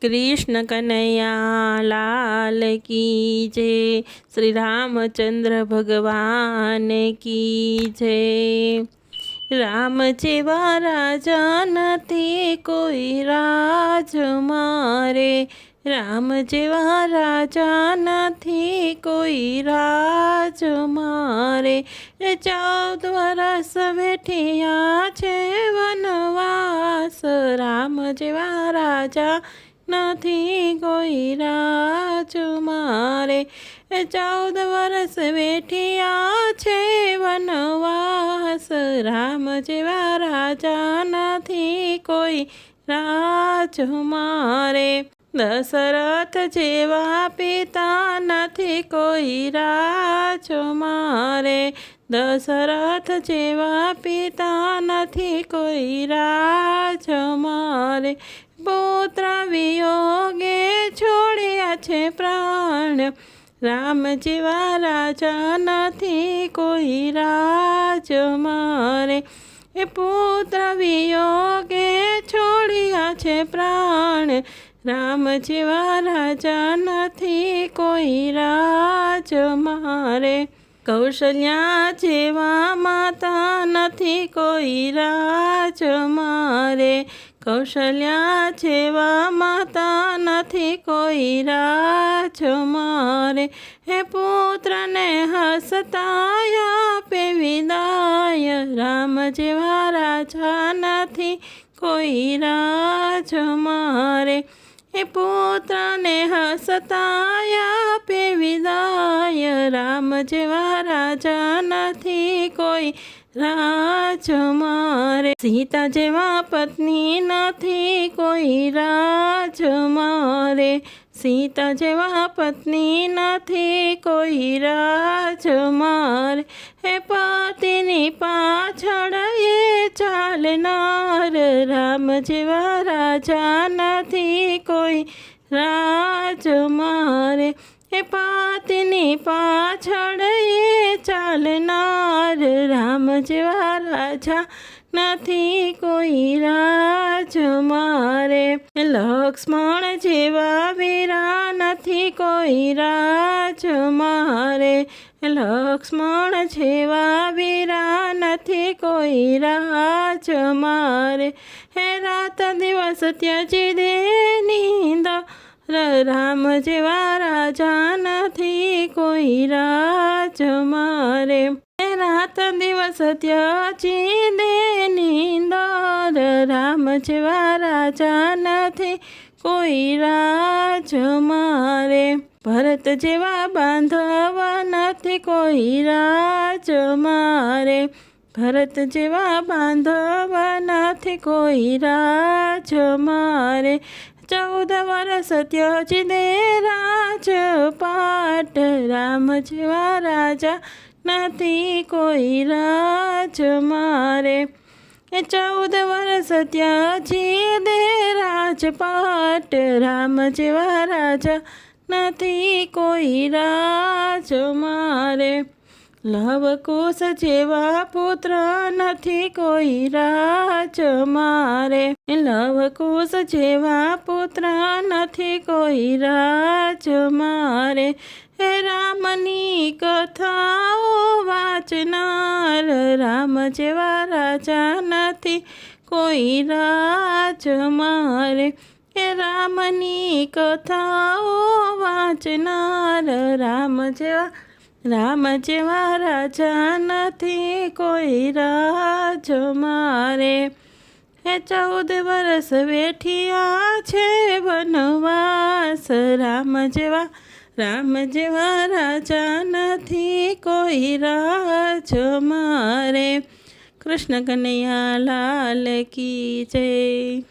कृष्ण कन्हैया लाल की जय। श्री रामचंद्र भगवान की जय। राम जेवा राजा नथी कोई राज मारे। राम जेवा राजा नथी कोई राज मारे। 14 वर्ष बेठिया छे वनवास। राम जेवा राजा नथी कोई राज मारे। 14 वर्ष बेठिया छे वनवास। राम जेवा राजा नथी कोई राज मारे। दशरथ जेवा पिता नथी कोई राज मारे। दशरथ जेवा पिता नथी कोई राज मारे। पुत्र वियोगे छोड़्या छे प्राण। राम जेवा राजा नथी कोई राज मारे। पुत्र वियोगे छोड़्या छे प्राण। राम जेवा राजा नथी कोई राज मारे। कौशल्या जेवा माता नथी कोई राज मारे। कौशल्या जेवा माता नथी कोई राज मारे। पुत्र ने हसताया पे विदाय। राम जेवा राजा नथी कोई राज मारे। पुत्र ने हसताया पे विदाय। राम जेवा राजा नथी कोई राज मारे। सीता जेवा पत्नी नथी कोई राज मारे। सीता जेवा पत्नी नथी कोई राज मारे। पतिनी पाछळ ये चालनार। राम जेवा राजा नथी कोई राज मारे। पतिनी पाछळ ये चालनार। राम जेवा राजा नथी कोई राज मारे। लक्ष्मण जेवा वीरा नथी कोई राज मारे। लक्ष्मण जेवा वीरा नथी कोई राज मारे। रात दिवस त्याजी दे नींद। राम जेवा राजा नथी कोई राज मारे। रात दिवस त्याजी दे नींद। राम जेवा राजा नथी कोई राज मारे। भरत जेवा बांधव नथी कोई राज मारे। भरत जेवा बांधव नथी कोई राज मारे। 14 वर्ष त्याजी दे राजपाट। राम जेवा राजा नथी कोई राज मारे। 14 वर्ष त्याजी दे राजपाट। राम जेवा राजा नथी कोई राज मारे। लवकुश जेवा पुत्र नथी कोई राज मारे। लवकुश जेवा पुत्र नथी कोई राज मारे। रामनी कथाओ वाचनार। राम जेवा राजा नथी कोई राज मारे। रामनी कथाओ वाचनार। राम जेवा राजा नथी कोई राज मारे। 14 वर्ष बेठिया छे वनवास। राम जेवा राजा नथी कोई राज मारे। कृष्ण कन्हैया लाल की जय।